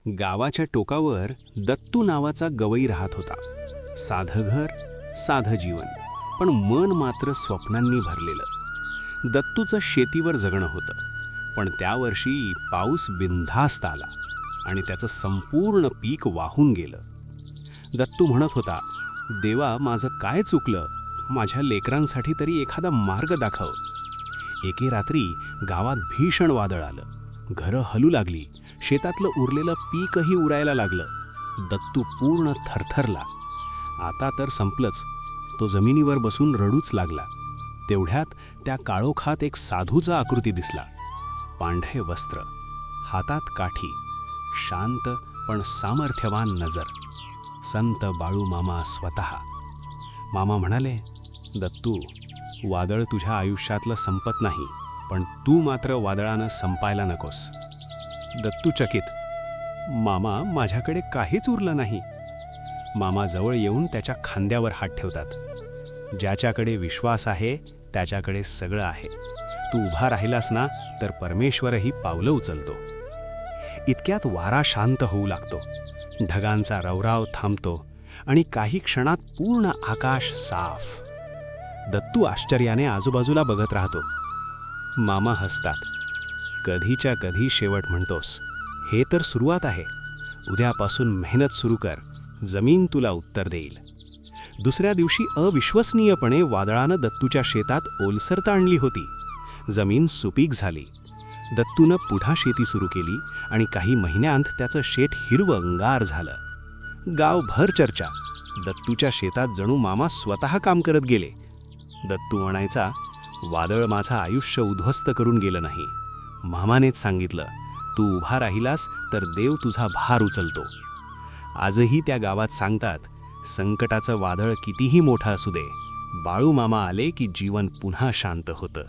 गावाच्या टोकावर दत्तू नावाचा गवई राहत होता. साधं घर, साधं जीवन, पण मन मात्र स्वप्नांनी भरलेलं. दत्तूचं शेतीवर जगणं होतं, पण त्या वर्षी पाऊस बिनधास्त आला आणि त्याचं संपूर्ण पीक वाहून गेलं. दत्तू म्हणत होता, देवा, माझं काय चुकलं? माझ्या लेकरांसाठी तरी एखादा मार्ग दाखव. एके रात्री गावात भीषण वादळ आलं. घरं हलू लागली, शेतातलं उरलेलं पीकही उरायला लागलं. दत्तू पूर्ण थरथरला. आता तर संपलंच. तो जमिनीवर बसून रडूच लागला. तेवढ्यात त्या काळोखात एक साधूचा आकृती दिसला. पांढरे वस्त्र, हातात काठी, शांत पण सामर्थ्यवान नजर. संत बाळू मामा स्वतः. मामा म्हणाले, दत्तू, वादळ तुझ्या आयुष्यातलं संपत नाही, पण तू मात्र वादळानं संपायला नकोस. दत्तू चकित, मामा, माझ्याकडे काहीच उरलं नाही. मामा जवळ येऊन त्याच्या खांद्यावर हात ठेवतात. ज्याच्याकडे विश्वास आहे त्याच्याकडे सगळं आहे. तू उभा राहिलास ना तर परमेश्वरही पावलं उचलतो. इतक्यात वारा शांत होऊ लागतो. ढगांचा रवराव थांबतो आणि काही क्षणात पूर्ण आकाश साफ. दत्तू आश्चर्याने आजूबाजूला बघत राहतो. मामा हसतात. कधीच्या कधी शेवट म्हणतोस? हे तर सुरुवात आहे. उद्यापासून मेहनत सुरू कर. जमीन तुला उत्तर देईल. दुसऱ्या दिवशी अविश्वसनीयपणे वादळानं दत्तूच्या शेतात ओलसरता आणली होती. जमीन सुपीक झाली. दत्तूनं पुन्हा शेती सुरू केली आणि काही महिन्यांत त्याचं शेत हिरवंगार झालं. गावभर चर्चा. दत्तूच्या शेतात जणू मामा स्वतः काम करत गेले. दत्तू म्हणायचा, वादळ माझं आयुष्य उद्ध्वस्त करून गेलं नाही. मामानेच सांगितलं, तू उभा राहिलास तर देव तुझा भार उचलतो. आजही त्या गावात सांगतात, संकटाचं वादळ कितीही मोठं असू दे, बाळू मामा आले की जीवन पुन्हा शांत होतं.